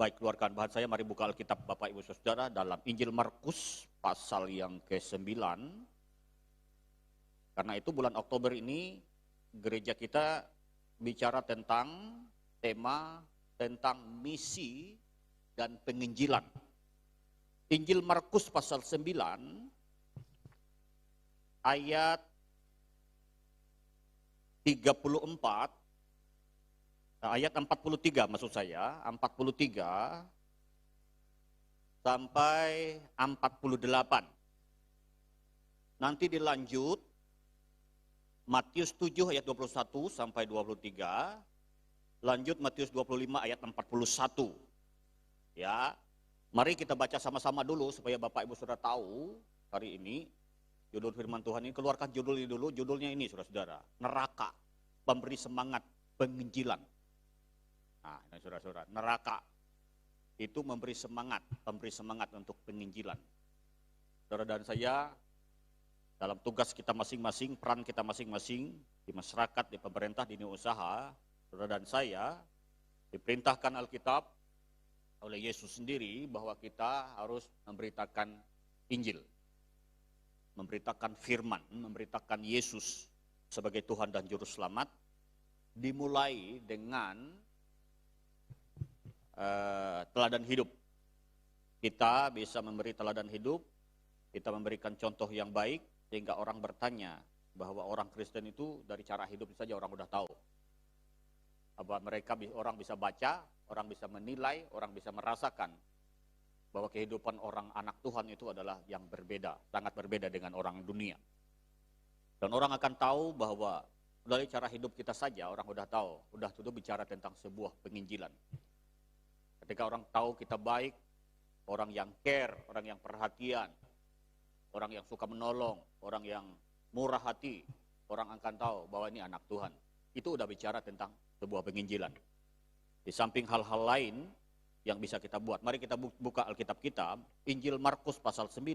Baik, keluarkan bahan saya, mari buka Alkitab Bapak Ibu Saudara dalam Injil Markus pasal yang ke-9. Karena itu bulan Oktober ini gereja kita bicara tentang tema tentang misi dan penginjilan. Injil Markus pasal 9 ayat 34 ayat 43 maksud saya, 43 sampai 48. Nanti dilanjut Matius 7 ayat 21 sampai 23, lanjut Matius 25 ayat 41. Ya, mari kita baca sama-sama dulu supaya Bapak Ibu Saudara tahu hari ini judul firman Tuhan ini. Keluarkan judul ini dulu, judulnya ini saudara-saudara, neraka, pemberi semangat penginjilan. Nah, ini saudara-saudara, neraka itu memberi semangat untuk penginjilan. Saudara dan saya, dalam tugas kita masing-masing, peran kita masing-masing, di masyarakat, di pemerintah, di dunia usaha, saudara dan saya, diperintahkan Alkitab oleh Yesus sendiri bahwa kita harus memberitakan Injil. Memberitakan firman, memberitakan Yesus sebagai Tuhan dan Juru Selamat, dimulai dengan teladan hidup. Kita bisa memberi teladan hidup, kita memberikan contoh yang baik, sehingga orang bertanya bahwa orang Kristen itu dari cara hidup saja orang udah tahu. Orang bisa baca, orang bisa menilai, orang bisa merasakan bahwa kehidupan orang anak Tuhan itu adalah yang berbeda, sangat berbeda dengan orang dunia. Dan orang akan tahu bahwa dari cara hidup kita saja orang udah tahu, udah itu bicara tentang sebuah penginjilan. Ketika orang tahu kita baik, orang yang care, orang yang perhatian, orang yang suka menolong, orang yang murah hati, orang akan tahu bahwa ini anak Tuhan. Itu udah bicara tentang sebuah penginjilan. Di samping hal-hal lain yang bisa kita buat, mari kita buka Alkitab kita, Injil Markus pasal 9,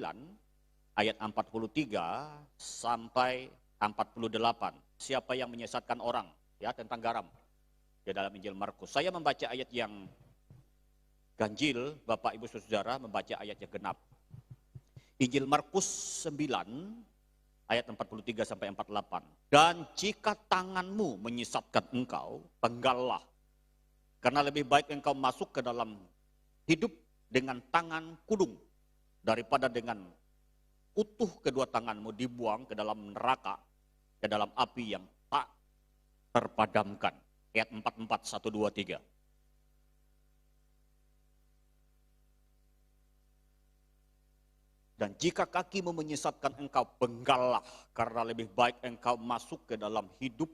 ayat 43 sampai 48. Siapa yang menyesatkan orang, ya, tentang garam di dalam Injil Markus. Saya membaca ayat yang ganjil, Bapak Ibu Saudara membaca ayat yang genap. Injil Markus 9 ayat 43 sampai 48. Dan jika tanganmu menyesatkan engkau, penggallah. Karena lebih baik engkau masuk ke dalam hidup dengan tangan kudung daripada dengan utuh kedua tanganmu dibuang ke dalam neraka, ke dalam api yang tak terpadamkan. Ayat 44, 1, 2, 3. Dan jika kakimu menyesatkan engkau, penggallah, karena lebih baik engkau masuk ke dalam hidup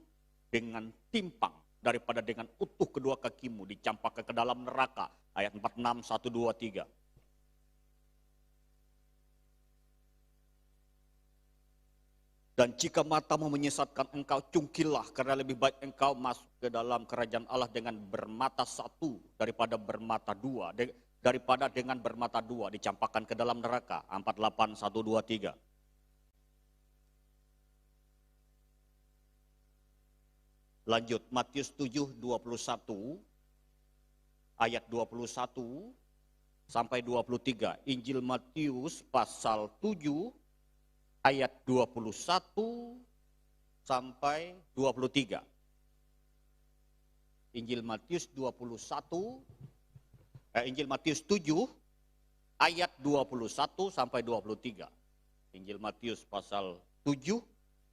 dengan timpang daripada dengan utuh kedua kakimu dicampakkan ke dalam neraka. Ayat 46, 1, 2, 3. Dan jika matamu menyesatkan engkau, cungkilah, karena lebih baik engkau masuk ke dalam kerajaan Allah dengan bermata satu daripada bermata dua, daripada dengan bermata dua dicampakkan ke dalam neraka. 48, 1, 2, 3. Lanjut, Matius 7, 21, ayat 21 sampai 23. Injil Matius pasal 7, ayat 21 sampai 23. Injil Matius 7 ayat 21 sampai 23. Injil Matius pasal 7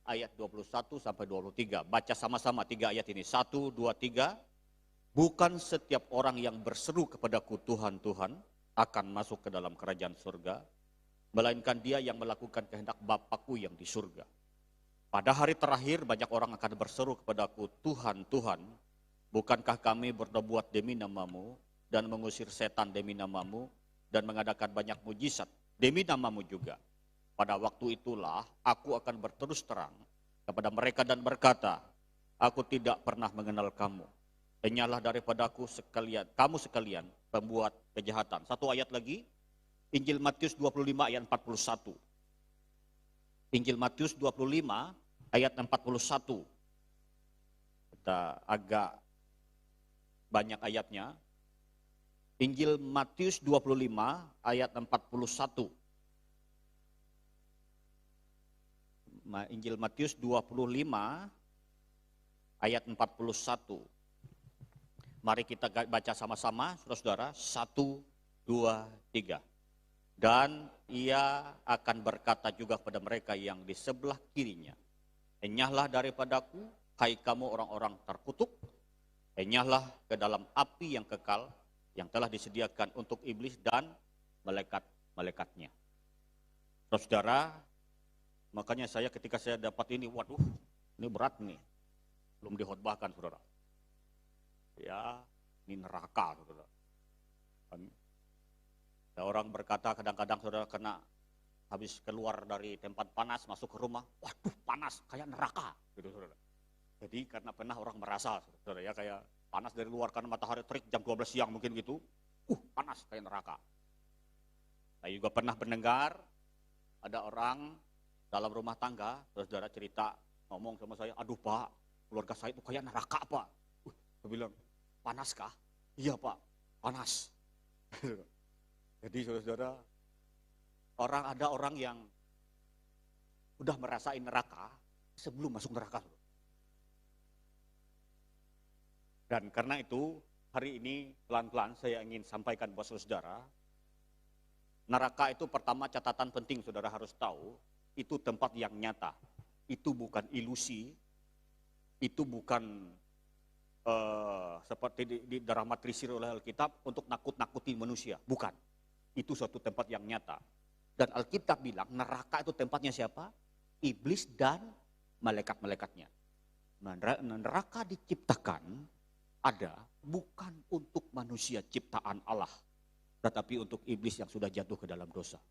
ayat 21 sampai 23. Baca sama-sama 3 ayat ini. 1, 2, 3. Bukan setiap orang yang berseru kepadaku Tuhan, Tuhan akan masuk ke dalam kerajaan surga, melainkan dia yang melakukan kehendak Bapakku yang di surga. Pada hari terakhir banyak orang akan berseru kepadaku, Tuhan, Tuhan, bukankah kami berbuat demi namamu dan mengusir setan demi namamu dan mengadakan banyak mujizat demi namamu juga. Pada waktu itulah aku akan berterus terang kepada mereka dan berkata, aku tidak pernah mengenal kamu. Enyahlah daripadaku sekalian, kamu sekalian pembuat kejahatan. Satu ayat lagi, Injil Matius 25 ayat 41. Injil Matius 25 ayat 41. Kita agak banyak ayatnya. Injil Matius 25 ayat 41. Injil Matius 25 ayat 41. Mari kita baca sama-sama, saudara-saudara. 1, 2, 3. Dan ia akan berkata juga kepada mereka yang di sebelah kirinya, enyahlah daripadaku, hai kamu orang-orang terkutuk, enyahlah ke dalam api yang kekal, yang telah disediakan untuk iblis dan malaikat-malaikatnya. Saudara, makanya ketika saya dapat ini, waduh, ini berat nih. Belum dihotbahkan, saudara. Ya, ini neraka, saudara. Ada orang berkata kadang-kadang, saudara, kena habis keluar dari tempat panas, masuk ke rumah, waduh panas, kayak neraka, gitu, saudara. Jadi karena pernah orang merasa, saudara, ya kayak panas dari luar karena matahari terik jam 12 siang mungkin gitu, panas kayak neraka. Saya juga pernah mendengar ada orang dalam rumah tangga, saudara cerita, ngomong sama saya, aduh Pak, keluarga saya itu kayak neraka Pak. Saya bilang, panas kah? Iya Pak, panas. Jadi saudara, ada orang yang udah merasain neraka sebelum masuk neraka. Dan karena itu, hari ini pelan-pelan saya ingin sampaikan buat saudara, neraka itu pertama catatan penting saudara harus tahu, itu tempat yang nyata. Itu bukan ilusi, itu bukan seperti didramatisir oleh Alkitab untuk nakut-nakuti manusia. Bukan, itu suatu tempat yang nyata. Dan Alkitab bilang neraka itu tempatnya siapa? Iblis dan malaikat-malaikatnya. Neraka diciptakan ada bukan untuk manusia ciptaan Allah, tetapi untuk iblis yang sudah jatuh ke dalam dosa.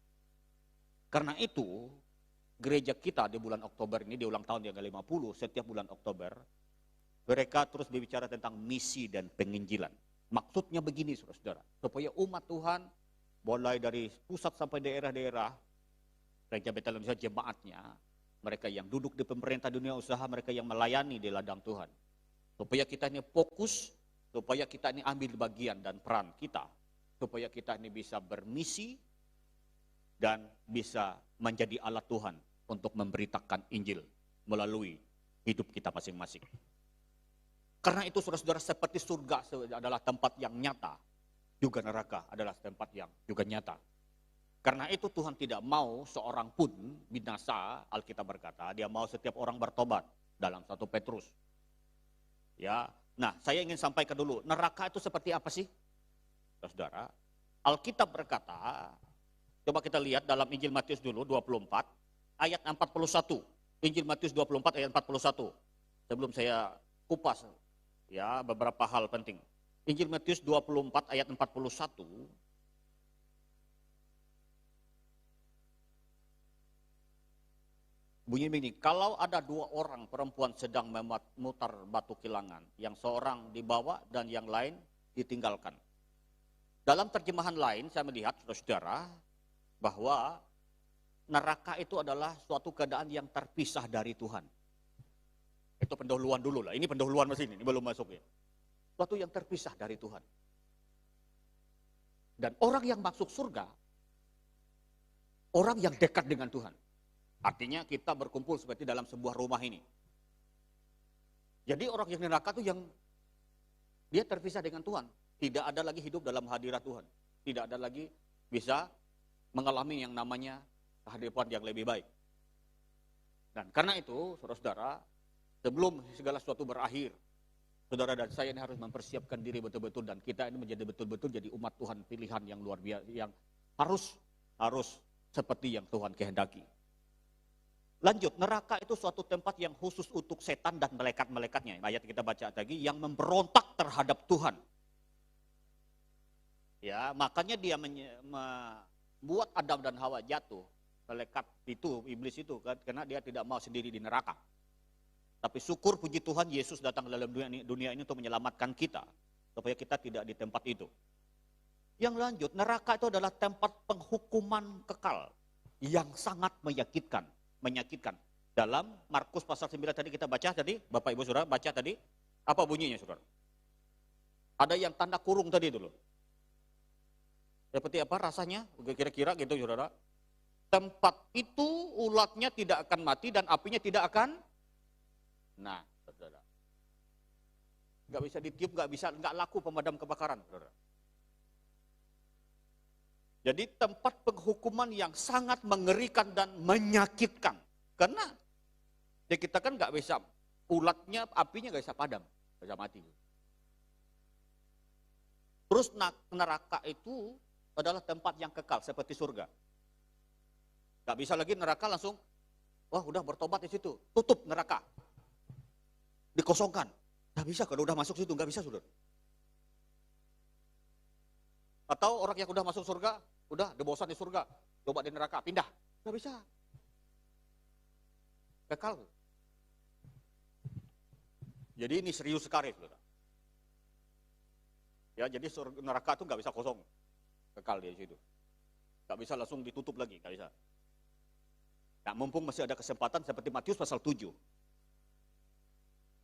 Karena itu, gereja kita di bulan Oktober ini, di ulang tahun yang ke-50, setiap bulan Oktober, mereka terus berbicara tentang misi dan penginjilan. Maksudnya begini, saudara-saudara, supaya umat Tuhan, mulai dari pusat sampai daerah-daerah, gereja Betel Indonesia jemaatnya, mereka yang duduk di pemerintah dunia usaha, mereka yang melayani di ladang Tuhan. Supaya kita ini fokus, supaya kita ini ambil bagian dan peran kita, supaya kita ini bisa bermisi dan bisa menjadi alat Tuhan untuk memberitakan Injil melalui hidup kita masing-masing. Karena itu saudara-saudara, seperti surga adalah tempat yang nyata, juga neraka adalah tempat yang juga nyata. Karena itu Tuhan tidak mau seorang pun binasa, Alkitab berkata, dia mau setiap orang bertobat dalam 1 Petrus. Ya, nah saya ingin sampaikan dulu, neraka itu seperti apa sih? Saudara, Alkitab berkata, coba kita lihat dalam Injil Matius dulu 24 ayat 41. Injil Matius 24 ayat 41. Sebelum saya kupas ya beberapa hal penting. Injil Matius 24 ayat 41. Bunyi begini, kalau ada 2 orang perempuan sedang memutar batu kilangan, yang seorang dibawa dan yang lain ditinggalkan. Dalam terjemahan lain saya melihat, saudara, bahwa neraka itu adalah suatu keadaan yang terpisah dari Tuhan. Itu pendahuluan dulu lah, ini pendahuluan masih ini belum masuk ya. Suatu yang terpisah dari Tuhan. Dan orang yang masuk surga, orang yang dekat dengan Tuhan. Artinya kita berkumpul seperti dalam sebuah rumah ini. Jadi orang yang neraka itu yang dia terpisah dengan Tuhan. Tidak ada lagi hidup dalam hadirat Tuhan. Tidak ada lagi bisa mengalami yang namanya kehadiran yang lebih baik. Dan karena itu, saudara-saudara, sebelum segala sesuatu berakhir, saudara dan saya ini harus mempersiapkan diri betul-betul, dan kita ini menjadi betul-betul jadi umat Tuhan pilihan yang luar biasa, yang harus seperti yang Tuhan kehendaki. Lanjut, neraka itu suatu tempat yang khusus untuk setan dan malaikat-malaikatnya. Ayat kita baca tadi, yang memberontak terhadap Tuhan. Ya, makanya dia membuat Adam dan Hawa jatuh. Malaikat itu, iblis itu, karena dia tidak mau sendiri di neraka. Tapi syukur puji Tuhan, Yesus datang ke dalam dunia ini untuk menyelamatkan kita, supaya kita tidak di tempat itu. Yang lanjut, neraka itu adalah tempat penghukuman kekal yang sangat menyakitkan. Dalam Markus pasal 9 tadi kita baca tadi, Bapak Ibu Saudara baca tadi, apa bunyinya Saudara? Ada yang tanda kurung tadi dulu. Seperti apa rasanya? Kira-kira gitu, saudara. Tempat itu ulatnya tidak akan mati dan apinya tidak akan. Nah, saudara. Nggak bisa ditiup, nggak laku pemadam kebakaran, saudara. Jadi tempat penghukuman yang sangat mengerikan dan menyakitkan. Karena ya kita kan nggak bisa, ulatnya, apinya nggak bisa padam, nggak bisa mati. Terus neraka itu adalah tempat yang kekal seperti surga. Gak bisa lagi neraka langsung, wah udah bertobat di situ, tutup neraka, dikosongkan. Gak bisa kalau udah masuk situ, gak bisa saudara. Atau orang yang udah masuk surga, udah bosan di surga, coba di neraka, pindah. Gak bisa. Kekal. Jadi ini serius sekali saudara. Ya, jadi neraka itu nggak bisa kosong, kekal di situ. Nggak bisa langsung ditutup lagi, nggak bisa. Nah, mumpung masih ada kesempatan seperti Matius pasal 7.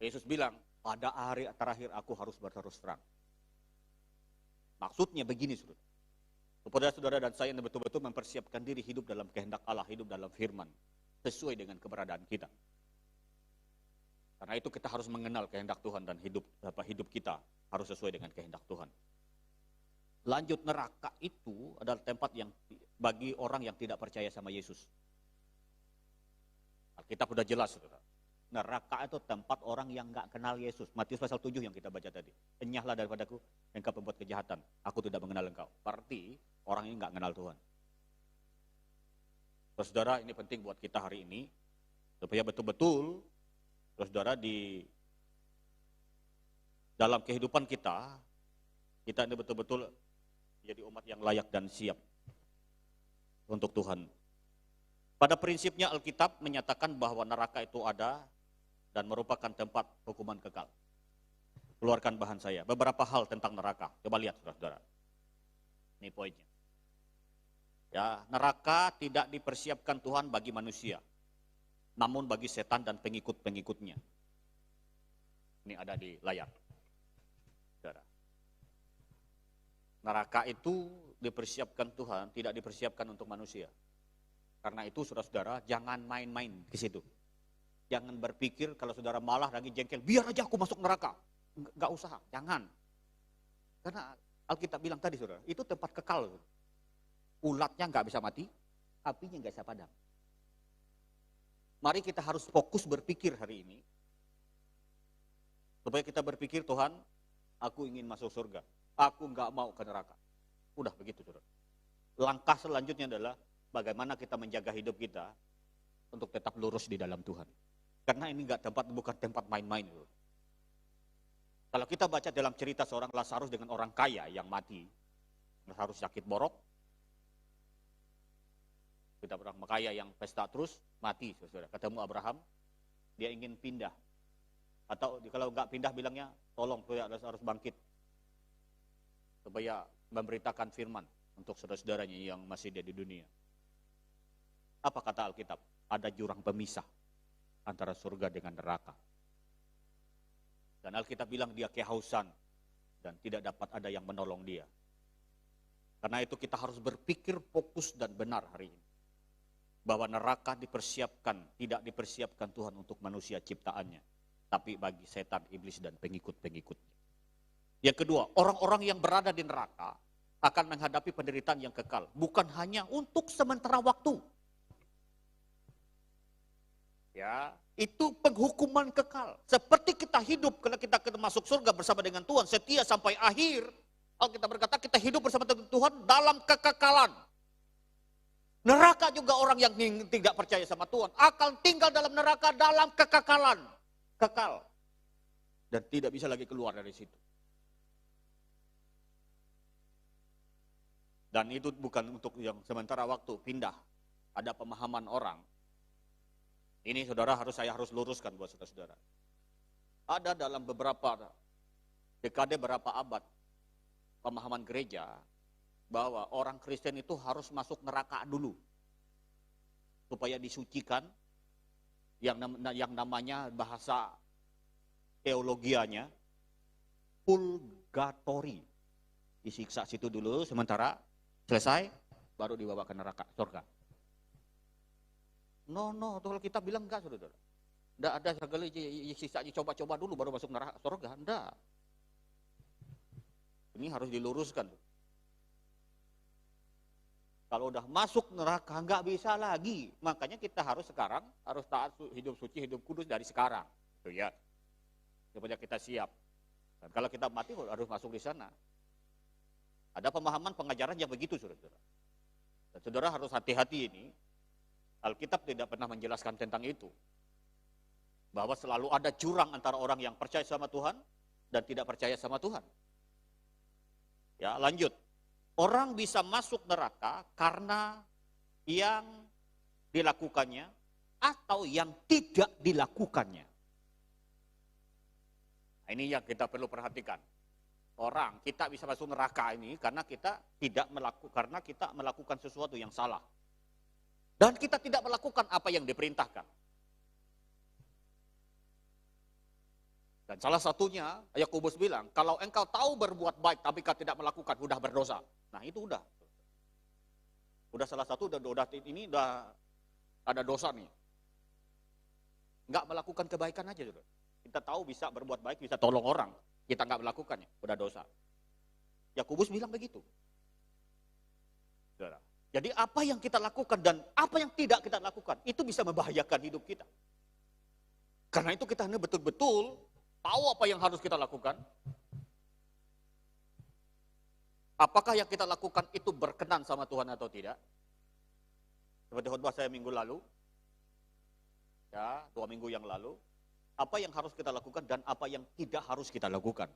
Yesus bilang, pada hari terakhir aku harus berterus terang. Maksudnya begini, saudara. Supaya saudara dan saya betul-betul mempersiapkan diri hidup dalam kehendak Allah, hidup dalam firman, sesuai dengan keberadaan kita. Karena itu kita harus mengenal kehendak Tuhan dan hidup kita harus sesuai dengan kehendak Tuhan. Lanjut, neraka itu adalah tempat yang bagi orang yang tidak percaya sama Yesus. Alkitab sudah jelas, saudara. Neraka itu tempat orang yang nggak kenal Yesus. Matius pasal 7 yang kita baca tadi. Enyahlah daripadaku, engkau pembuat kejahatan. Aku tidak mengenal engkau. Berarti orang ini nggak kenal Tuhan. Saudara, ini penting buat kita hari ini supaya betul-betul saudara di dalam kehidupan kita ini betul-betul jadi umat yang layak dan siap untuk Tuhan. Pada prinsipnya Alkitab menyatakan bahwa neraka itu ada dan merupakan tempat hukuman kekal. Keluarkan bahan saya, beberapa hal tentang neraka. Coba lihat saudara. Ini poinnya. Ya, neraka tidak dipersiapkan Tuhan bagi manusia, namun bagi setan dan pengikut-pengikutnya. Ini ada di layar. Saudara. Neraka itu dipersiapkan Tuhan, tidak dipersiapkan untuk manusia. Karena itu saudara-saudara, jangan main-main ke situ. Jangan berpikir kalau saudara malah lagi jengkel, biar aja aku masuk neraka. Enggak usah, jangan. Karena Alkitab bilang tadi saudara, itu tempat kekal. Ulatnya nggak bisa mati, apinya nggak bisa padam. Mari kita harus fokus berpikir hari ini. Supaya kita berpikir, Tuhan, aku ingin masuk surga. Aku nggak mau ke neraka. Udah begitu, saudara. Langkah selanjutnya adalah bagaimana kita menjaga hidup kita untuk tetap lurus di dalam Tuhan. Karena ini bukan tempat main-main. Kalau kita baca dalam cerita seorang Lazarus dengan orang kaya yang mati, Lazarus sakit borok, kita orang kaya yang pesta terus, mati, saudara. Ketemu Abraham, dia ingin pindah. Atau kalau nggak pindah bilangnya, tolong harus bangkit. Supaya memberitakan firman untuk saudara-saudaranya yang masih ada di dunia. Apa kata Alkitab? Ada jurang pemisah antara surga dengan neraka. Dan Alkitab bilang dia kehausan dan tidak dapat ada yang menolong dia. Karena itu kita harus berpikir fokus dan benar hari ini. Bahwa neraka tidak dipersiapkan Tuhan untuk manusia ciptaannya, tapi bagi setan, iblis, dan pengikut-pengikutnya. Yang kedua, orang-orang yang berada di neraka akan menghadapi penderitaan yang kekal, bukan hanya untuk sementara waktu. Ya, itu penghukuman kekal. Seperti kita hidup kalau kita masuk surga bersama dengan Tuhan, setia sampai akhir. Alkitab berkata kita hidup bersama dengan Tuhan dalam kekekalan. Neraka juga orang yang tidak percaya sama Tuhan akan tinggal dalam neraka dalam kekekalan. Kekal. Dan tidak bisa lagi keluar dari situ. Dan itu bukan untuk yang sementara waktu, pindah. Ada pemahaman orang. Ini saudara saya harus luruskan buat saudara-saudara. Ada dalam beberapa dekade, berapa abad, pemahaman gereja, bahwa orang Kristen itu harus masuk neraka dulu supaya disucikan, yang namanya bahasa teologianya purgatory, disiksa situ dulu sementara Selesai, baru dibawa ke neraka, surga. No, kalau kita bilang enggak, saudara. Enggak ada segala sisanya, coba-coba dulu baru masuk neraka, surga. Enggak. Ini harus diluruskan. Kalau udah masuk neraka nggak bisa lagi. Makanya kita harus sekarang harus taat hidup suci, hidup kudus dari sekarang. Itu ya. Supaya kita siap. Dan kalau kita mati harus masuk di sana. Ada pemahaman pengajaran yang begitu, saudara. Dan saudara harus hati-hati ini. Alkitab tidak pernah menjelaskan tentang itu. Bahwa selalu ada jurang antara orang yang percaya sama Tuhan dan tidak percaya sama Tuhan. Ya, lanjut. Orang bisa masuk neraka karena yang dilakukannya atau yang tidak dilakukannya. Nah, ini yang kita perlu perhatikan. Kita bisa masuk neraka ini karena kita melakukan sesuatu yang salah. Dan kita tidak melakukan apa yang diperintahkan. Dan salah satunya, Yakobus bilang, kalau engkau tahu berbuat baik tapi kau tidak melakukan, udah berdosa. Nah itu udah. Udah salah satu, ini udah ada dosa nih. Nggak melakukan kebaikan aja. Saudara. Kita tahu bisa berbuat baik, bisa tolong orang. Kita nggak melakukannya, udah dosa. Yakobus bilang begitu. Saudara. Jadi apa yang kita lakukan dan apa yang tidak kita lakukan, itu bisa membahayakan hidup kita. Karena itu kita hanya betul-betul tahu apa yang harus kita lakukan. Apakah yang kita lakukan itu berkenan sama Tuhan atau tidak? Seperti khotbah saya minggu lalu, ya 2 minggu yang lalu. Apa yang harus kita lakukan dan apa yang tidak harus kita lakukan.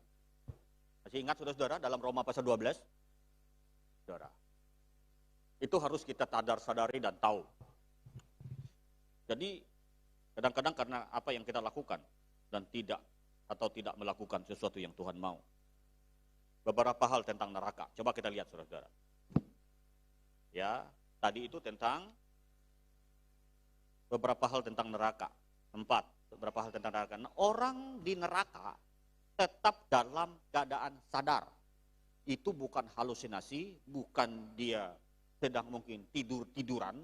Masih ingat saudara-saudara dalam Roma pasal 12? Saudara, itu harus kita sadari dan tahu. Jadi kadang-kadang karena apa yang kita lakukan dan tidak melakukan sesuatu yang Tuhan mau. Beberapa hal tentang neraka. Coba kita lihat saudara-saudara. Ya, tadi itu tentang beberapa hal tentang neraka. 4, beberapa hal tentang neraka. Nah, orang di neraka tetap dalam keadaan sadar. Itu bukan halusinasi, bukan dia sedang mungkin tiduran.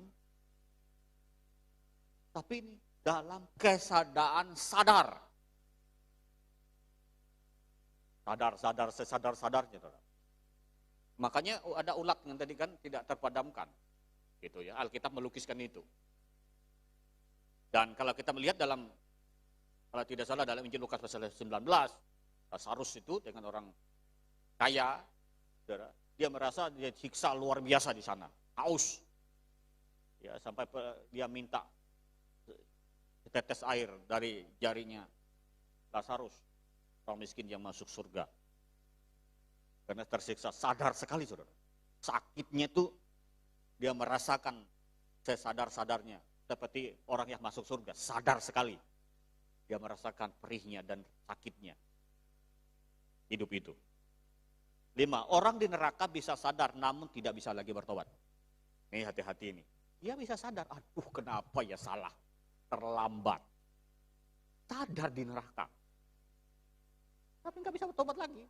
Tapi ini dalam kesadaan sadar. Sesadar-sadarnya. Makanya ada ulat yang tadi kan tidak terpadamkan. Gitu ya, Alkitab melukiskan itu. Dan kalau kita melihat kalau tidak salah dalam Injil Lukas pasal 19, Lazarus itu dengan orang kaya, saudara, dia merasa dia siksa luar biasa di sana, haus. Ya, sampai dia minta setetes air dari jarinya Lazarus. Orang miskin yang masuk surga. Karena tersiksa, sadar sekali saudara. Sakitnya itu dia merasakan sesadar-sadarnya. Seperti orang yang masuk surga, sadar sekali. Dia merasakan perihnya dan sakitnya. Hidup itu. 5, orang di neraka bisa sadar namun tidak bisa lagi bertobat. Ini hati-hati ini. Dia bisa sadar, aduh kenapa ya salah. Terlambat. Sadar di neraka. Tapi nggak bisa bertobat lagi.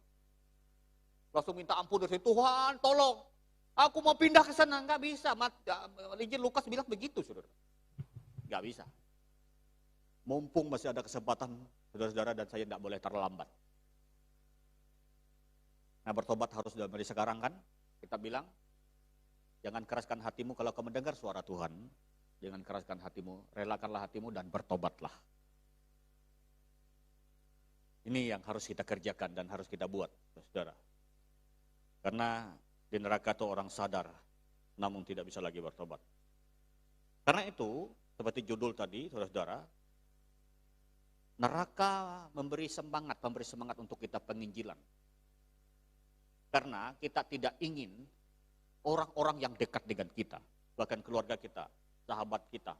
Langsung minta ampun dari Tuhan, tolong. Aku mau pindah ke sana, nggak bisa. Injil Lukas bilang begitu, saudara. Nggak bisa. Mumpung masih ada kesempatan, saudara-saudara dan saya nggak boleh terlambat. Nah bertobat harus dari sekarang kan. Kita bilang, jangan keraskan hatimu kalau kau mendengar suara Tuhan. Jangan keraskan hatimu, relakanlah hatimu dan bertobatlah. Ini yang harus kita kerjakan dan harus kita buat, saudara. Karena di neraka itu orang sadar, namun tidak bisa lagi bertobat. Karena itu, seperti judul tadi, saudara-saudara, neraka memberi semangat untuk kita penginjilan. Karena kita tidak ingin orang-orang yang dekat dengan kita, bahkan keluarga kita, sahabat kita,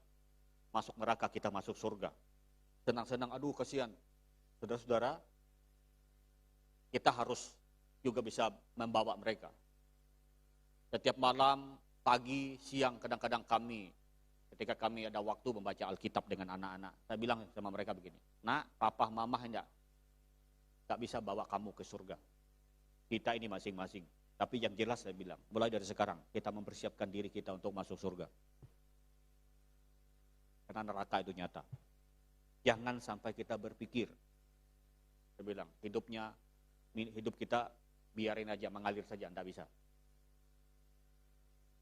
masuk neraka, kita masuk surga. Senang-senang, aduh kasihan. Saudara-saudara, kita harus juga bisa membawa mereka. Setiap malam, pagi, siang, kadang-kadang ketika kami ada waktu membaca Alkitab dengan anak-anak, saya bilang sama mereka begini, nak, papa, mama enggak bisa bawa kamu ke surga. Kita ini masing-masing. Tapi yang jelas saya bilang, mulai dari sekarang kita mempersiapkan diri kita untuk masuk surga. Karena neraka itu nyata. Jangan sampai kita berpikir, saya bilang, hidup kita biarin aja, mengalir saja, tidak bisa.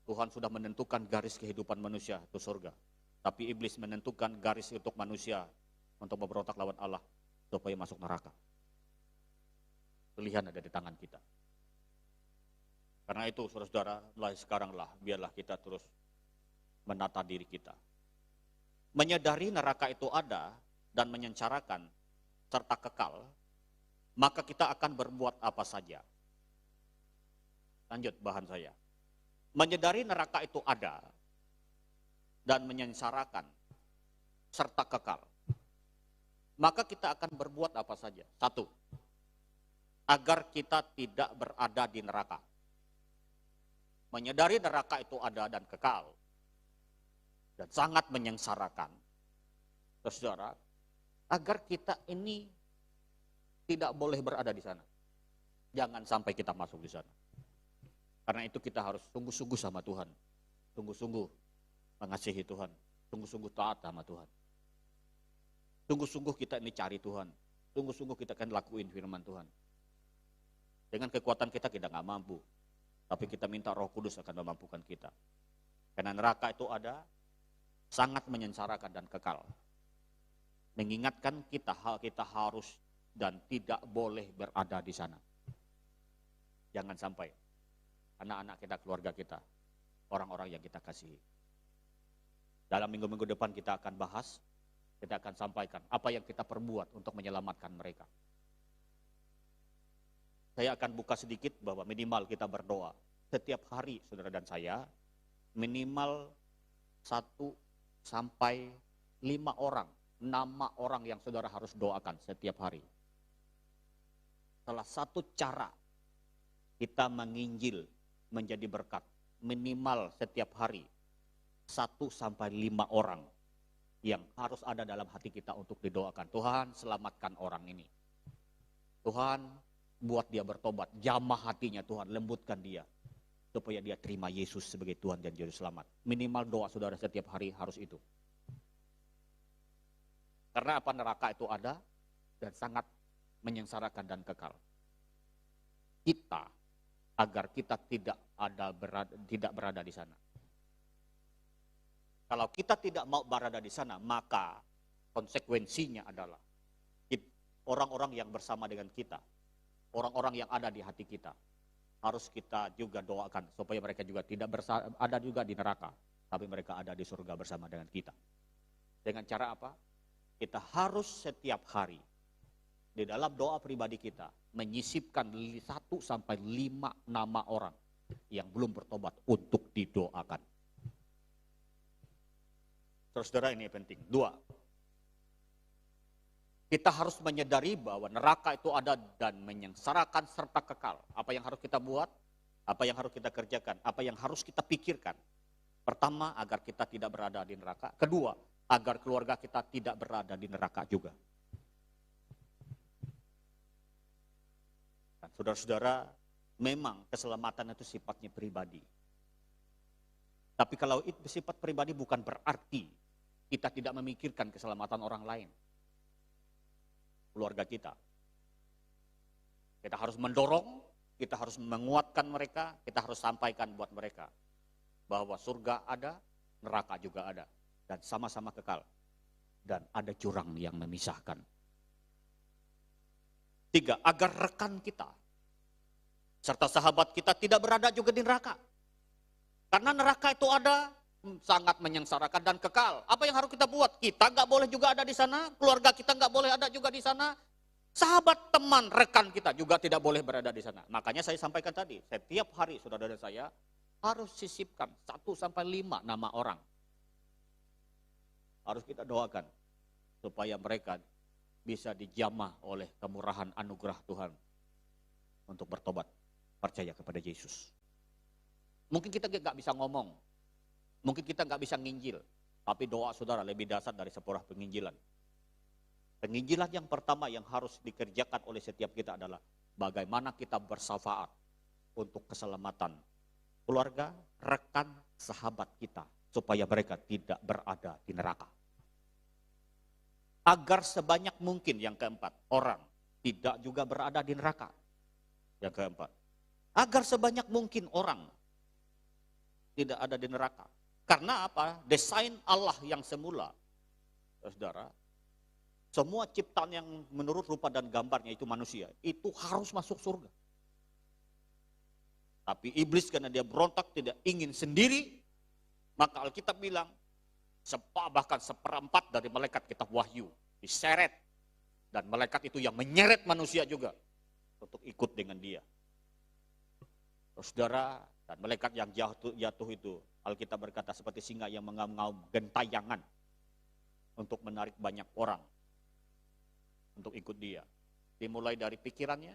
Tuhan sudah menentukan garis kehidupan manusia, itu surga. Tapi iblis menentukan garis untuk manusia, untuk memberontak lawan Allah, supaya masuk neraka. Pilihan ada di tangan kita. Karena itu, saudara-saudara, mulai sekaranglah, biarlah kita terus menata diri kita. Menyadari neraka itu ada dan menyengsarakan serta kekal, maka kita akan berbuat apa saja. Lanjut bahan saya. Menyadari neraka itu ada dan menyengsarakan serta kekal, maka kita akan berbuat apa saja. Satu, agar kita tidak berada di neraka. Menyadari neraka itu ada dan kekal dan sangat menyengsarakan, saudara, agar kita ini tidak boleh berada di sana. Jangan sampai kita masuk di sana. Karena itu kita harus sungguh-sungguh sama Tuhan, sungguh-sungguh mengasihi Tuhan, sungguh-sungguh taat sama Tuhan. Sungguh-sungguh kita ini cari Tuhan, sungguh-sungguh kita akan lakuin firman Tuhan. Dengan kekuatan kita nggak mampu. Tapi kita minta Roh Kudus akan memampukan kita. Karena neraka itu ada, sangat menyengsarakan dan kekal. Mengingatkan kita harus dan tidak boleh berada di sana. Jangan sampai anak-anak kita, keluarga kita, orang-orang yang kita kasihi. Dalam minggu-minggu depan kita akan bahas, kita akan sampaikan apa yang kita perbuat untuk menyelamatkan mereka. Saya akan buka sedikit bahwa minimal kita berdoa. Setiap hari saudara dan saya, minimal 1 sampai 5 orang, nama orang yang saudara harus doakan setiap hari. Salah satu cara kita menginjil menjadi berkat, minimal setiap hari 1 sampai 5 orang yang harus ada dalam hati kita untuk didoakan. Tuhan, selamatkan orang ini. Tuhan, buat dia bertobat, jamah hatinya Tuhan, lembutkan dia supaya dia terima Yesus sebagai Tuhan dan Juru Selamat. Minimal doa saudara setiap hari harus itu. Karena apa? Neraka itu ada dan sangat menyengsarakan dan kekal. Kita, agar kita tidak berada di sana. Kalau kita tidak mau berada di sana, maka konsekuensinya adalah orang-orang yang bersama dengan kita, orang-orang yang ada di hati kita, harus kita juga doakan supaya mereka juga tidak ada juga di neraka, tapi mereka ada di surga bersama dengan kita. Dengan cara apa? Kita harus setiap hari di dalam doa pribadi kita menyisipkan 1 sampai 5 nama orang yang belum bertobat untuk didoakan. Saudara, ini penting. 2, kita harus menyadari bahwa neraka itu ada dan menyengsarakan serta kekal. Apa yang harus kita buat? Apa yang harus kita kerjakan? Apa yang harus kita pikirkan? Pertama, agar kita tidak berada di neraka. Kedua, agar keluarga kita tidak berada di neraka juga. Dan saudara-saudara, memang keselamatan itu sifatnya pribadi. Tapi kalau itu sifat pribadi bukan berarti kita tidak memikirkan keselamatan orang lain. Keluarga kita. Kita harus mendorong, kita harus menguatkan mereka, kita harus sampaikan buat mereka bahwa surga ada, neraka juga ada, dan sama-sama kekal. Dan ada jurang yang memisahkan. 3, agar rekan kita serta sahabat kita tidak berada juga di neraka. Karena neraka itu ada, sangat menyengsarakan dan kekal. Apa yang harus kita buat? Kita nggak boleh juga ada di sana, keluarga kita nggak boleh ada juga di sana, sahabat, teman, rekan kita juga tidak boleh berada di sana. Makanya saya sampaikan tadi, setiap hari saudara dan saya harus sisipkan 1 sampai 5 nama orang. Harus kita doakan supaya mereka bisa dijamah oleh kemurahan anugerah Tuhan untuk bertobat, percaya kepada Yesus. Mungkin kita nggak bisa ngomong, mungkin kita nggak bisa nginjil, tapi doa saudara lebih dasar dari sebuah penginjilan. Penginjilan yang pertama yang harus dikerjakan oleh setiap kita adalah bagaimana kita bersafaat untuk keselamatan keluarga, rekan, sahabat kita, supaya mereka tidak berada di neraka. Agar sebanyak mungkin, yang keempat, orang tidak juga berada di neraka. Yang keempat, agar sebanyak mungkin orang tidak ada di neraka. Karena apa? Desain Allah yang semula, saudara, semua ciptaan yang menurut rupa dan gambarnya itu manusia, itu harus masuk surga. Tapi iblis karena dia berontak, tidak ingin sendiri, maka Alkitab bilang, bahkan seperempat dari malaikat kitab Wahyu diseret. Dan malaikat itu yang menyeret manusia juga untuk ikut dengan dia. Saudara, dan malaikat yang jatuh itu, Alkitab berkata seperti singa yang mengaum-ngaum gentayangan untuk menarik banyak orang untuk ikut dia. Dimulai dari pikirannya,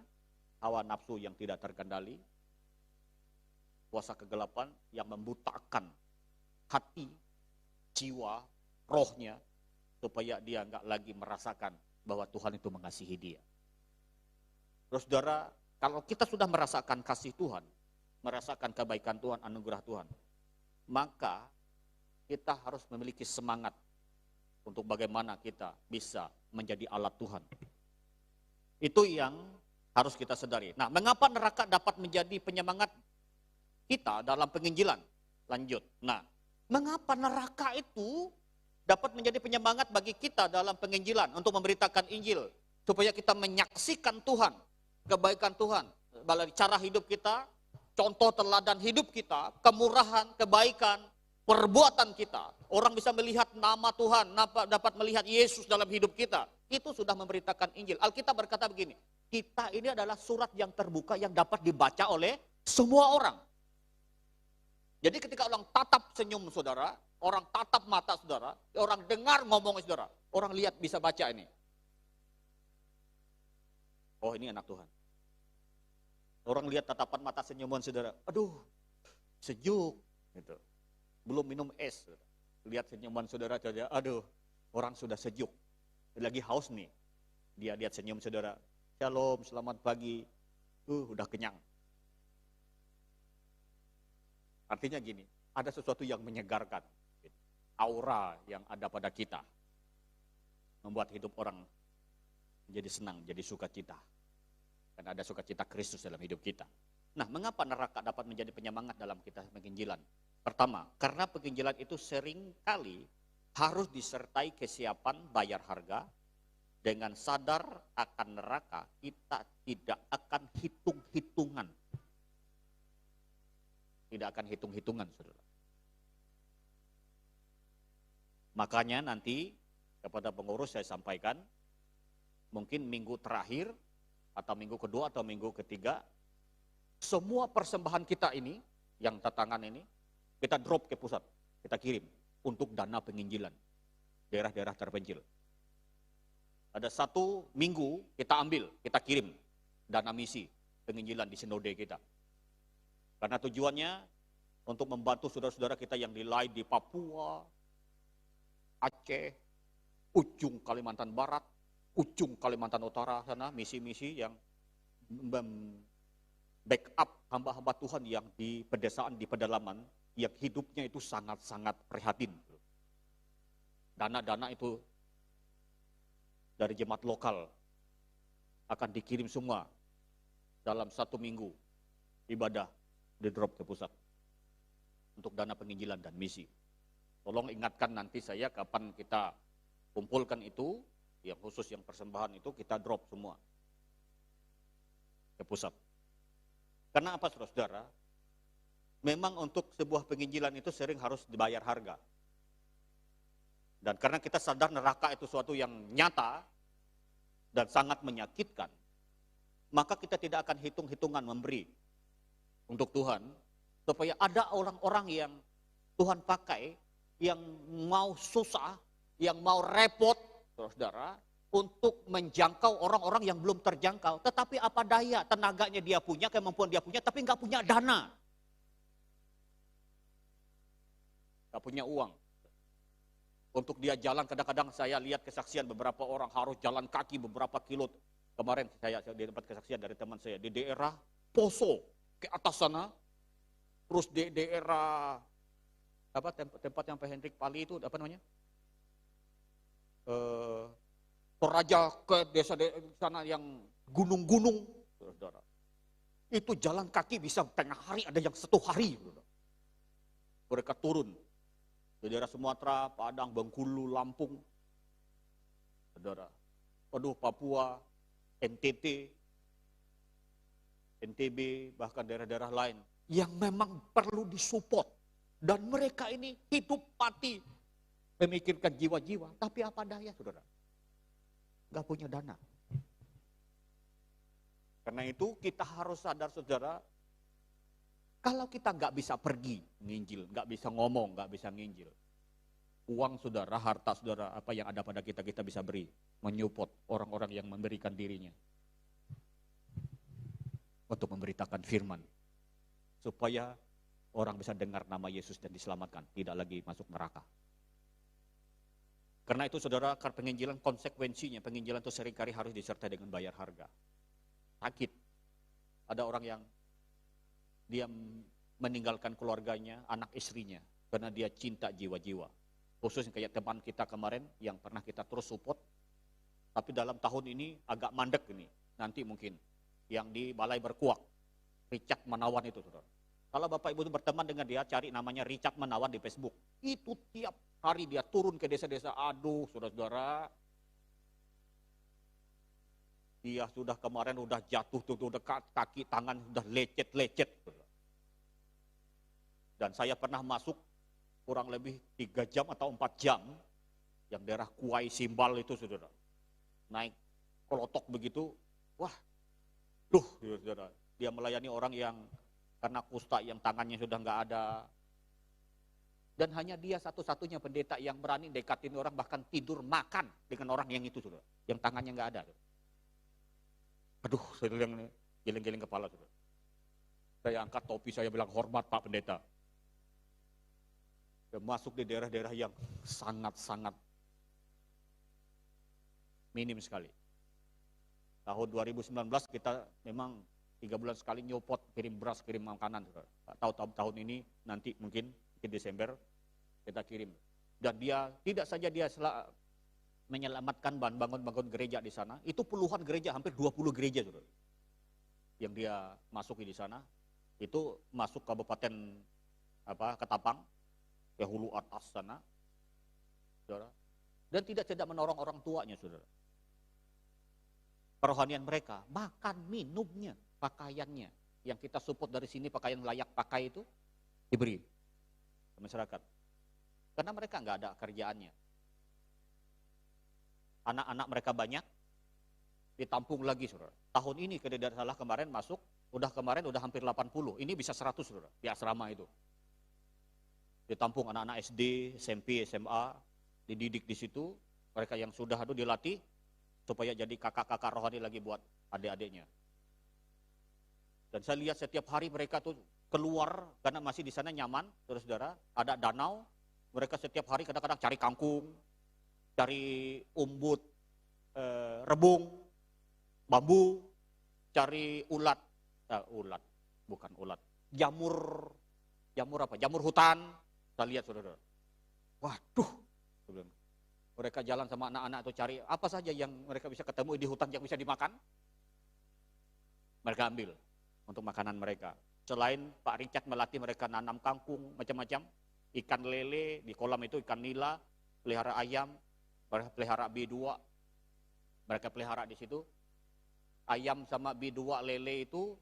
hawa nafsu yang tidak terkendali, kuasa kegelapan yang membutakan hati, jiwa, rohnya, supaya dia enggak lagi merasakan bahwa Tuhan itu mengasihi dia. Terus saudara, kalau kita sudah merasakan kasih Tuhan, merasakan kebaikan Tuhan, anugerah Tuhan, maka kita harus memiliki semangat untuk bagaimana kita bisa menjadi alat Tuhan. Itu yang harus kita sadari. Nah, mengapa neraka dapat menjadi penyemangat kita dalam penginjilan? Lanjut. Nah, mengapa neraka itu dapat menjadi penyemangat bagi kita dalam penginjilan untuk memberitakan Injil, supaya kita menyaksikan Tuhan, kebaikan Tuhan, cara hidup kita, contoh teladan hidup kita, kemurahan, kebaikan, perbuatan kita. Orang bisa melihat nama Tuhan, dapat melihat Yesus dalam hidup kita. Itu sudah memberitakan Injil. Alkitab berkata begini, kita ini adalah surat yang terbuka yang dapat dibaca oleh semua orang. Jadi ketika orang tatap senyum saudara, orang tatap mata saudara, orang dengar ngomong saudara, orang lihat bisa baca ini. Oh, ini anak Tuhan. Orang lihat tatapan mata senyuman saudara, aduh sejuk gitu. Belum minum es, saudara. Lihat senyuman saudara, aduh orang sudah sejuk. Lagi haus nih, dia lihat senyum saudara, shalom, selamat pagi, udah kenyang. Artinya gini, ada sesuatu yang menyegarkan, aura yang ada pada kita, membuat hidup orang menjadi senang, jadi sukacita. Karena ada sukacita Kristus dalam hidup kita. Nah, mengapa neraka dapat menjadi penyemangat dalam kita penginjilan? Pertama, karena penginjilan itu seringkali harus disertai kesiapan bayar harga. Dengan sadar akan neraka, kita tidak akan hitung-hitungan. Tidak akan hitung-hitungan, saudara. Makanya nanti kepada pengurus saya sampaikan, mungkin minggu terakhir, atau minggu kedua, atau minggu ketiga, semua persembahan kita ini, yang tatangan ini, kita drop ke pusat, kita kirim untuk dana penginjilan, daerah-daerah terpencil. Ada 1 minggu kita ambil, kita kirim dana misi penginjilan di sinode kita. Karena tujuannya untuk membantu saudara-saudara kita yang di Papua, Aceh, ujung Kalimantan Barat, ujung Kalimantan Utara sana, misi-misi yang backup hamba-hamba Tuhan yang di pedesaan, di pedalaman, yang hidupnya itu sangat-sangat prihatin. Dana-dana itu dari jemaat lokal akan dikirim semua dalam 1 minggu ibadah di drop ke pusat untuk dana penginjilan dan misi. Tolong ingatkan nanti saya kapan kita kumpulkan itu, yang khusus yang persembahan itu kita drop semua ke pusat. Karena apa saudara? Memang untuk sebuah penginjilan itu sering harus dibayar harga. Dan karena kita sadar neraka itu suatu yang nyata dan sangat menyakitkan, maka kita tidak akan hitung-hitungan memberi untuk Tuhan, supaya ada orang-orang yang Tuhan pakai, yang mau susah, yang mau repot, saudara, untuk menjangkau orang-orang yang belum terjangkau. Tetapi apa daya, tenaganya dia punya, kemampuan dia punya, tapi nggak punya dana. Nggak punya uang. Untuk dia jalan, kadang-kadang saya lihat kesaksian beberapa orang harus jalan kaki beberapa kilo. Kemarin saya dapat kesaksian dari teman saya di daerah Poso. ke atas sana, terus di daerah apa tempat yang Pak Hendrik Pali itu apa namanya? Toraja ke desa sana yang gunung-gunung, saudara. Itu jalan kaki bisa tengah hari, ada yang 1 hari. Saudara. Mereka turun di daerah Sumatera, Padang, Bengkulu, Lampung, saudara. Aduh, Papua, NTT, NTB, bahkan daerah-daerah lain yang memang perlu disupport. Dan mereka ini hidup mati memikirkan jiwa-jiwa, tapi apa daya, saudara? Gak punya dana. Karena itu kita harus sadar, saudara, kalau kita gak bisa pergi nginjil, gak bisa ngomong, gak bisa nginjil, uang saudara, harta saudara, apa yang ada pada kita, kita bisa beri, menyupport orang-orang yang memberikan dirinya untuk memberitakan firman, supaya orang bisa dengar nama Yesus dan diselamatkan, tidak lagi masuk neraka. Karena itu saudara, penginjilan konsekuensinya, penginjilan itu seringkali harus disertai dengan bayar harga. Sakit. Ada orang yang dia meninggalkan keluarganya, anak istrinya, karena dia cinta jiwa-jiwa. Khususnya kayak teman kita kemarin yang pernah kita terus support, tapi dalam tahun ini agak mandek ini, nanti mungkin yang di Balai Berkuak, Richard Manawan itu saudara. Kalau Bapak Ibu berteman dengan dia, cari namanya Richard Manawan di Facebook. Itu tiap hari dia turun ke desa-desa. Aduh, saudara-saudara. Dia sudah kemarin udah jatuh, udah kaki, tangan sudah lecet-lecet. Dan saya pernah masuk kurang lebih 3 jam atau 4 jam. Yang daerah Kuai Simbal itu, saudara. Naik kelotok begitu. Wah, saudara. Dia melayani orang yang karena kusta yang tangannya sudah nggak ada. Dan hanya dia satu-satunya pendeta yang berani dekatin orang, bahkan tidur makan dengan orang yang itu, saudara. Yang tangannya nggak ada. Aduh, saya yang geleng-geleng kepala, saudara. Saya angkat topi, saya bilang, hormat Pak Pendeta. Dia masuk di daerah-daerah yang sangat-sangat minim sekali. Tahun 2019 kita memang 3 bulan sekali nyopot, kirim beras, kirim makanan. Tahu tahun ini nanti mungkin Desember kita kirim. Dan dia tidak saja dia menyelamatkan bangun gereja di sana, itu puluhan gereja, hampir 20 gereja, saudara. Yang dia masuki di sana, itu masuk kabupaten Ketapang, ke hulu atas sana, saudara. Dan tidak menolong orang tuanya, saudara. Kerohanian mereka, makan, minumnya, pakaiannya, yang kita support dari sini, pakaian layak pakai itu diberi ke masyarakat. Karena mereka nggak ada kerjaannya. Anak-anak mereka banyak, ditampung lagi, saudara. Tahun ini kalau tidak salah kemarin masuk, kemarin udah hampir 80, ini bisa 100, saudara, di asrama itu. Ditampung anak-anak SD, SMP, SMA, dididik di situ, mereka yang sudah dilatih, supaya jadi kakak-kakak rohani lagi buat adik-adiknya. Dan saya lihat setiap hari mereka tuh keluar, karena masih di sana nyaman, saudara-saudara, ada danau, mereka setiap hari kadang-kadang cari kangkung, cari umbut, rebung, bambu, cari ulat, bukan ulat, jamur hutan. Saya lihat, saudara, waduh, mereka jalan sama anak-anak itu cari apa saja yang mereka bisa ketemu di hutan yang bisa dimakan, mereka ambil untuk makanan mereka. Selain Pak Richard melatih mereka nanam kangkung, macam-macam, ikan lele, di kolam itu ikan nila, pelihara ayam, pelihara B2, mereka pelihara di situ. Ayam sama B2 lele itu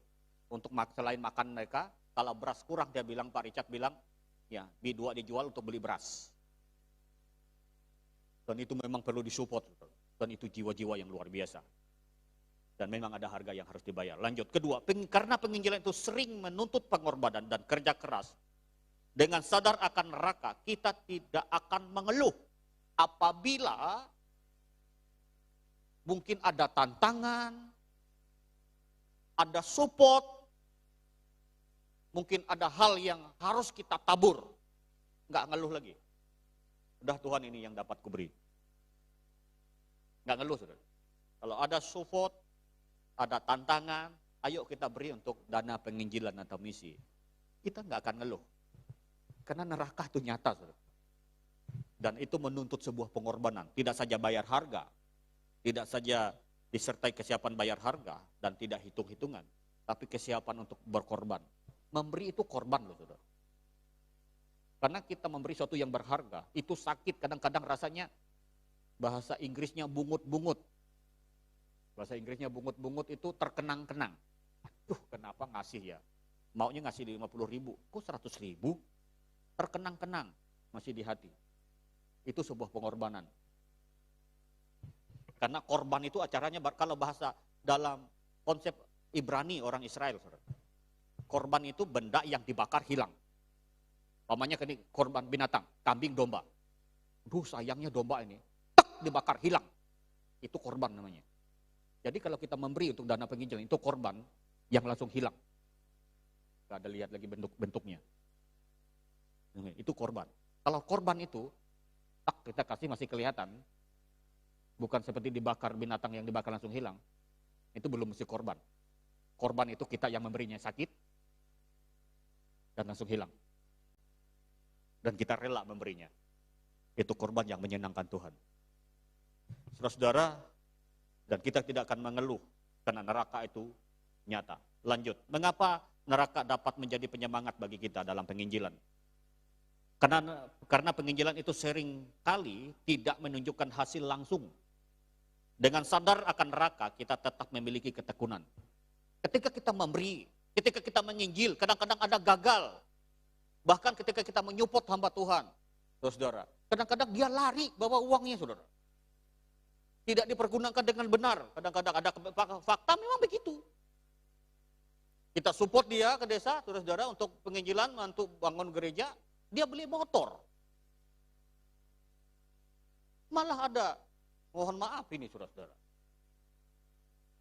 untuk selain makan mereka, kalau beras kurang dia bilang, Pak Richard bilang, ya B2 dijual untuk beli beras. Dan itu memang perlu disupport, dan itu jiwa-jiwa yang luar biasa. Dan memang ada harga yang harus dibayar. Lanjut, kedua, karena penginjilan itu sering menuntut pengorbanan dan kerja keras, dengan sadar akan neraka, kita tidak akan mengeluh apabila mungkin ada tantangan, ada support, mungkin ada hal yang harus kita tabur. Nggak ngeluh lagi. Udah Tuhan ini yang dapat kuberi. Nggak ngeluh, saudara. Kalau ada support, ada tantangan, ayo kita beri untuk dana penginjilan atau misi. Kita nggak akan ngeluh. Karena neraka itu nyata, saudara. Dan itu menuntut sebuah pengorbanan. Tidak saja bayar harga, tidak saja disertai kesiapan bayar harga, dan tidak hitung-hitungan. Tapi kesiapan untuk berkorban. Memberi itu korban loh, saudara. Karena kita memberi sesuatu yang berharga, itu sakit, kadang-kadang rasanya bahasa Inggrisnya bungut-bungut. Bahasa Inggrisnya bungut-bungut itu terkenang-kenang. Aduh, kenapa ngasih ya? Maunya ngasih 50.000, kok 100.000? Terkenang-kenang, masih di hati. Itu sebuah pengorbanan. Karena korban itu acaranya, kalau bahasa dalam konsep Ibrani orang Israel, saudara. Korban itu benda yang dibakar hilang. Pamannya ini korban binatang, kambing, domba. Duh, sayangnya domba ini, tek, dibakar, hilang. Itu korban namanya. Jadi kalau kita memberi untuk dana penginjilan, itu korban yang langsung hilang. Gak ada lihat lagi bentuknya. Itu korban. Kalau korban itu, tak kita kasih masih kelihatan. Bukan seperti dibakar binatang yang dibakar langsung hilang. Itu belum mesti korban. Korban itu kita yang memberinya sakit, dan langsung hilang. Dan kita rela memberinya. Itu korban yang menyenangkan Tuhan. Saudara-saudara, dan kita tidak akan mengeluh karena neraka itu nyata. Lanjut, mengapa neraka dapat menjadi penyemangat bagi kita dalam penginjilan? Karena penginjilan itu sering kali tidak menunjukkan hasil langsung. Dengan sadar akan neraka, kita tetap memiliki ketekunan. Ketika kita memberi, ketika kita menginjil, kadang-kadang ada gagal. Bahkan ketika kita menyupport hamba Tuhan, saudara, kadang-kadang dia lari bawa uangnya, saudara. Tidak dipergunakan dengan benar. Kadang-kadang ada fakta memang begitu. Kita support dia ke desa, saudara-saudara, untuk penginjilan, untuk bangun gereja, dia beli motor. Malah ada, mohon maaf ini saudara-saudara,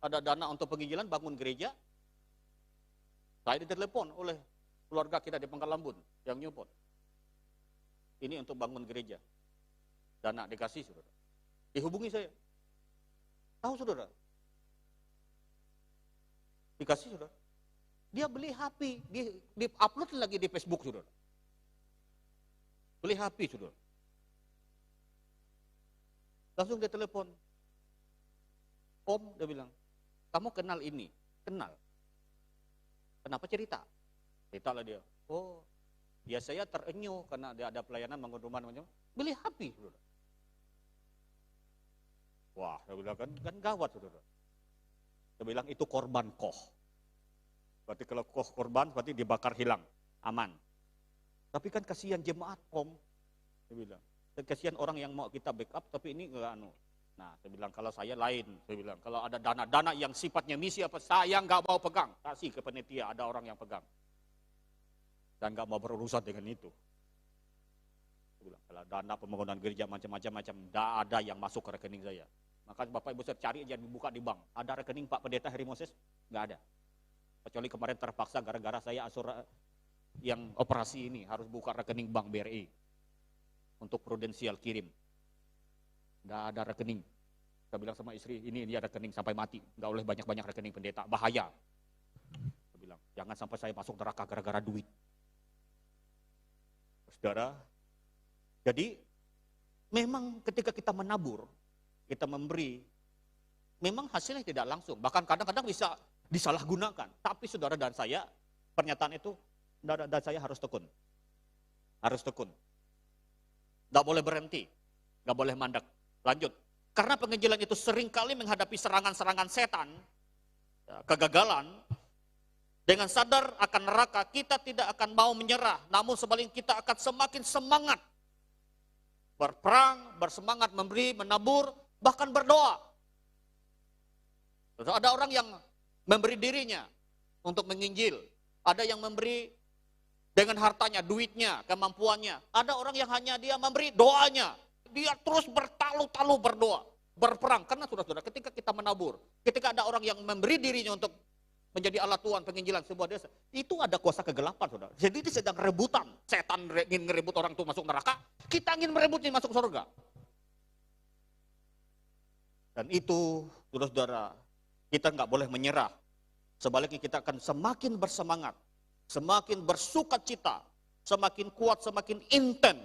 ada dana untuk penginjilan bangun gereja, saya ditelepon oleh keluarga kita di Pangkalambun yang nyupport. Ini untuk bangun gereja. Dana dikasih, saudara. Dihubungi saya. Tahu, saudara? Dikasih, saudara. Dia beli HP, di-upload lagi di Facebook, saudara. Beli HP, saudara. Langsung dia telepon. Om, dia bilang, kamu kenal ini? Kenal. Kenapa cerita? Ceritalah dia. Oh, ya saya terenyuh karena dia ada pelayanan bangun rumah namanya. Beli HP, saudara. Wah, saya bilang kan gawat, saudara. Saya bilang itu korban koh. Berarti kalau koh korban, berarti dibakar hilang, aman. Tapi kan kasihan jemaat om, saya bilang. Dan kasihan orang yang mau kita backup, tapi ini enggak anu. Nah, saya bilang kalau saya lain, saya bilang kalau ada dana-dana yang sifatnya misi apa, saya nggak mau pegang. Kasih ke panitia, ada orang yang pegang. Dan nggak mau berurusan dengan itu. Bilang, kalau dana pembangunan gereja macam-macam, tidak ada yang masuk ke rekening saya. Maka Bapak Ibu saya cari aja dibuka di bank. Ada rekening Pak Pendeta Heri Moses? Nggak ada. Kecuali kemarin terpaksa gara-gara saya yang operasi ini harus buka rekening bank BRI untuk prudensial kirim. Nggak ada rekening. Saya bilang sama istri, ini dia rekening sampai mati. Nggak boleh banyak-banyak rekening pendeta, bahaya. Saya bilang, jangan sampai saya masuk neraka gara-gara duit. Saudara, jadi memang ketika kita menabur, kita memberi, memang hasilnya tidak langsung. Bahkan kadang-kadang bisa disalahgunakan. Tapi saudara dan saya, pernyataan itu, saudara dan saya harus tekun. Harus tekun. Tidak boleh berhenti, tidak boleh mandek. Lanjut. Karena penginjilan itu seringkali menghadapi serangan-serangan setan, kegagalan. Dengan sadar akan neraka, kita tidak akan mau menyerah. Namun sebaliknya kita akan semakin semangat. Berperang, bersemangat memberi, menabur, bahkan berdoa. Ada orang yang memberi dirinya untuk menginjil. Ada yang memberi dengan hartanya, duitnya, kemampuannya. Ada orang yang hanya dia memberi doanya. Dia terus bertalu-talu berdoa, berperang. Karena saudara-saudara, ketika kita menabur, ketika ada orang yang memberi dirinya untuk menjadi alat Tuhan penginjilan sebuah desa, itu ada kuasa kegelapan, saudara. Jadi ini sedang rebutan. Setan ingin merebut orang itu masuk neraka, kita ingin merebutnya masuk surga. Dan itu, saudara-saudara, kita nggak boleh menyerah. Sebaliknya kita akan semakin bersemangat, semakin bersukacita, semakin kuat, semakin intens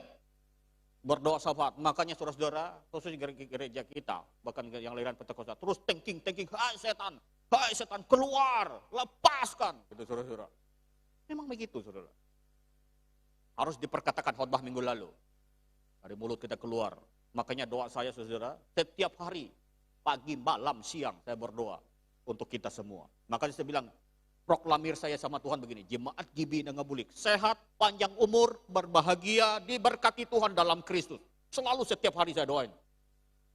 berdoa syafaat. Makanya saudara-saudara, khususnya gereja kita, bahkan yang lahiran Pentakosta, terus thinking, hai setan, keluar, lepaskan. Gitu saudara-saudara. Memang begitu saudara. Harus diperkatakan khotbah minggu lalu. Dari mulut kita keluar. Makanya doa saya saudara, setiap hari, pagi, malam, siang, saya berdoa untuk kita semua. Makanya saya bilang, proklamir saya sama Tuhan begini, jemaat Gibi Nangabulik, sehat, panjang umur, berbahagia, diberkati Tuhan dalam Kristus. Selalu setiap hari saya doain.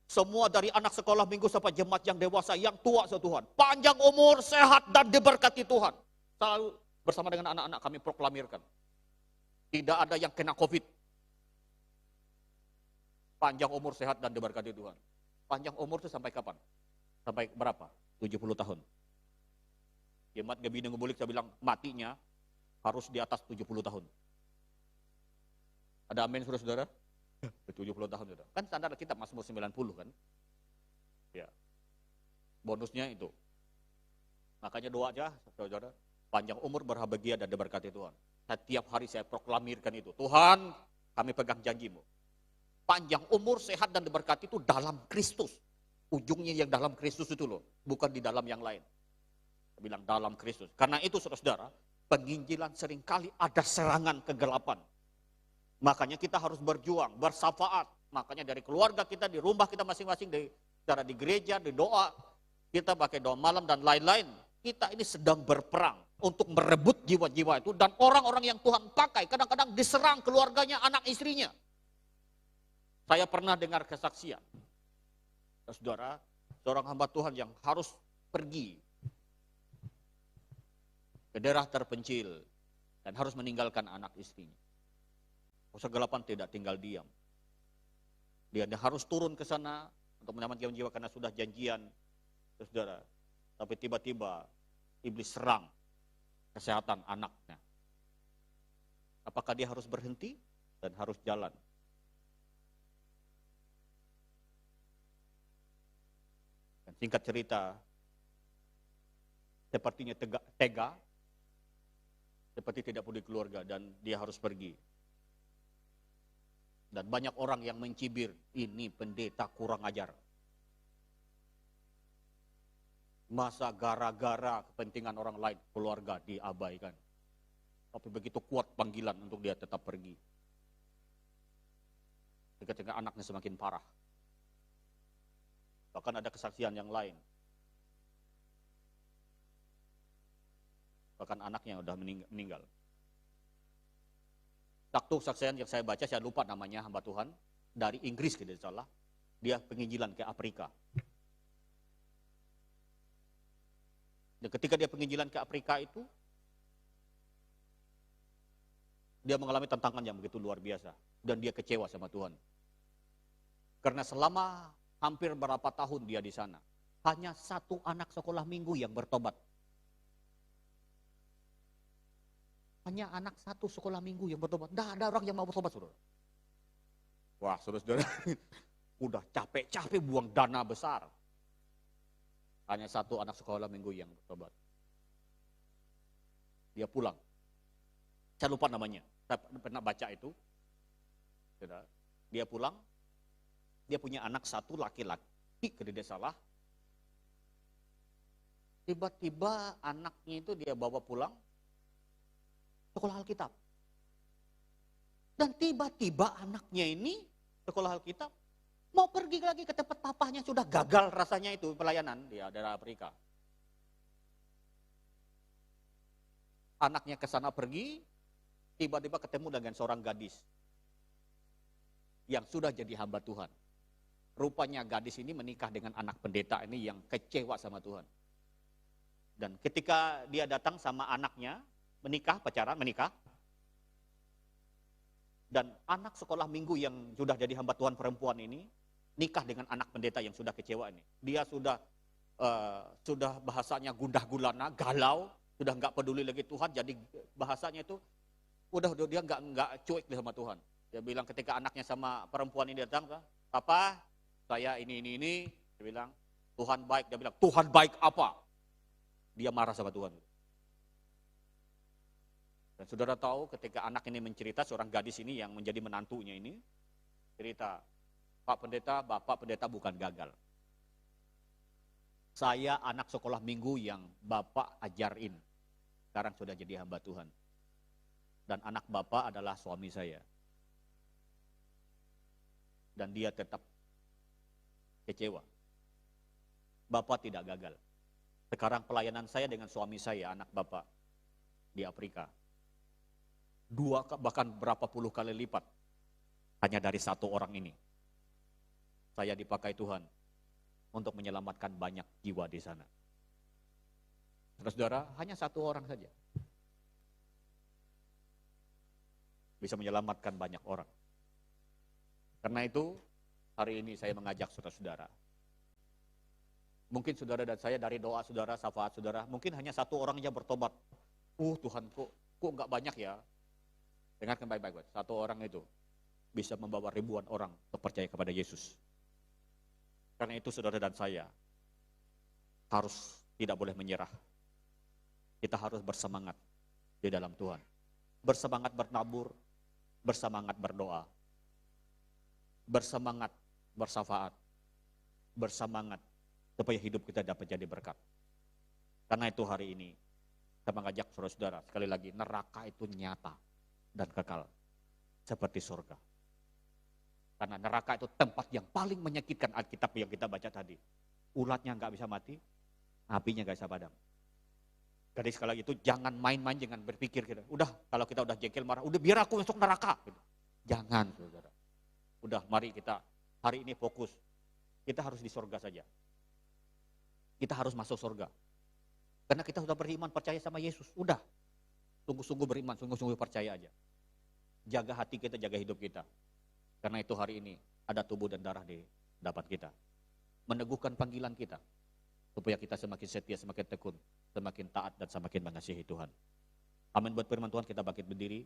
Semua dari anak sekolah minggu sampai jemaat yang dewasa, yang tua Tuhan. Panjang umur, sehat, dan diberkati Tuhan. Selalu bersama dengan anak-anak kami proklamirkan. Tidak ada yang kena COVID. Panjang umur, sehat, dan diberkati Tuhan. Panjang umur itu sampai kapan? Sampai berapa? 70 tahun. Jemaat Gibi Nangabulik saya bilang matinya harus di atas 70 tahun. Ada amin saudara-saudara? 70 tahun saudara. Kan standar kita Mazmur 90 kan? Ya. Bonusnya itu. Makanya doa aja saudara, panjang umur, berbahagia, dan diberkati Tuhan. Setiap hari saya proklamirkan itu. Tuhan, kami pegang janjimu. Panjang umur, sehat, dan diberkati itu dalam Kristus. Ujungnya yang dalam Kristus itu loh, bukan di dalam yang lain. Saya bilang dalam Kristus. Karena itu saudara-saudara, penginjilan seringkali ada serangan kegelapan. Makanya kita harus berjuang, bersafaat. Makanya dari keluarga kita, di rumah kita masing-masing, cara di gereja, di doa, kita pakai doa malam dan lain-lain. Kita ini sedang berperang untuk merebut jiwa-jiwa itu. Dan orang-orang yang Tuhan pakai, kadang-kadang diserang keluarganya, anak istrinya. Saya pernah dengar kesaksian. Saudara, seorang hamba Tuhan yang harus pergi ke daerah terpencil dan harus meninggalkan anak istrinya. Kegelapan tidak tinggal diam. Dia harus turun ke sana untuk menyelamatkan jiwa karena sudah janjian, saudara. Tapi tiba-tiba iblis serang kesehatan anaknya. Apakah dia harus berhenti dan harus jalan? Dan singkat cerita, sepertinya tega, seperti tidak peduli keluarga dan dia harus pergi. Dan banyak orang yang mencibir, ini pendeta kurang ajar. Masa gara-gara kepentingan orang lain, keluarga diabaikan. Tapi begitu kuat panggilan untuk dia tetap pergi. Ketika anaknya semakin parah. Bahkan ada kesaksian yang lain. Bahkan anaknya sudah meninggal. Satu kesaksian yang saya baca, saya lupa namanya, hamba Tuhan, dari Inggris kalau tidak salah, dia penginjilan ke Afrika. Dan ketika dia penginjilan ke Afrika itu, dia mengalami tantangan yang begitu luar biasa. Dan dia kecewa sama Tuhan. Karena selama hampir berapa tahun dia di sana, hanya satu anak sekolah minggu yang bertobat. Hanya anak satu sekolah minggu yang bertobat. Tidak ada orang yang mau bertobat, saudara. Wah, saudara-saudara, udah capek-capek buang dana besar. Hanya satu anak sekolah minggu yang bertobat. Dia pulang. Saya lupa namanya. Saya pernah baca itu. Saudara. Dia pulang. Dia punya anak satu laki-laki, kalau tidak salah. Tiba-tiba anaknya itu dia bawa pulang sekolah Alkitab. Dan tiba-tiba anaknya ini sekolah Alkitab mau pergi lagi ke tempat papahnya, sudah gagal rasanya itu pelayanan di daerah Afrika. Anaknya ke sana pergi, tiba-tiba ketemu dengan seorang gadis yang sudah jadi hamba Tuhan. Rupanya gadis ini menikah dengan anak pendeta ini yang kecewa sama Tuhan. Dan ketika dia datang sama anaknya, menikah, dan anak sekolah minggu yang sudah jadi hamba Tuhan perempuan ini, nikah dengan anak pendeta yang sudah kecewa ini. Dia sudah bahasanya gundah gulana, galau, sudah nggak peduli lagi Tuhan, jadi bahasanya itu, udah dia nggak cuek sama Tuhan. Dia bilang ketika anaknya sama perempuan ini datang, Papa, saya ini, dia bilang, Tuhan baik. Dia bilang, Tuhan baik apa? dia marah sama Tuhan. Dan saudara tahu ketika anak ini mencerita, seorang gadis ini yang menjadi menantunya ini, cerita, Pak Pendeta, Bapak Pendeta bukan gagal. Saya anak sekolah minggu yang Bapak ajarin, sekarang sudah jadi hamba Tuhan. Dan anak Bapak adalah suami saya. Dan dia tetap kecewa. Bapak tidak gagal. Sekarang pelayanan saya dengan suami saya, anak Bapak, di Afrika. Bahkan berapa puluh kali lipat. Hanya dari satu orang ini. Saya dipakai Tuhan untuk menyelamatkan banyak jiwa di sana. Saudara, hanya satu orang saja bisa menyelamatkan banyak orang. Karena itu, hari ini saya mengajak saudara-saudara. Mungkin saudara dan saya dari doa saudara, syafaat saudara, mungkin hanya satu orang yang bertobat. Tuhan, kok enggak banyak ya? Dengarkan baik-baik, satu orang itu bisa membawa ribuan orang untuk percaya kepada Yesus. Karena itu saudara dan saya harus tidak boleh menyerah. Kita harus bersemangat di dalam Tuhan. Bersemangat bertabur, bersemangat berdoa, bersemangat bersyafaat, bersemangat supaya hidup kita dapat jadi berkat. Karena itu hari ini saya mengajak saudara-saudara, sekali lagi, neraka itu nyata dan kekal seperti surga. Karena neraka itu tempat yang paling menyakitkan, Alkitab yang kita baca tadi. Ulatnya nggak bisa mati, apinya nggak bisa padam. Jadi sekali lagi itu jangan main-main, jangan berpikir kita, udah kalau kita udah jengkel marah, udah biar aku masuk neraka. Gitu. Jangan saudara. Udah mari kita hari ini fokus. Kita harus di surga saja. Kita harus masuk surga. Karena kita sudah beriman, percaya sama Yesus. Udah. Sungguh-sungguh beriman, sungguh-sungguh percaya aja. Jaga hati kita, jaga hidup kita. Karena itu hari ini ada tubuh dan darah di dapat kita. Meneguhkan panggilan kita. Supaya kita semakin setia, semakin tekun, semakin taat dan semakin mengasihi Tuhan. Amin buat firman Tuhan, kita bangkit berdiri.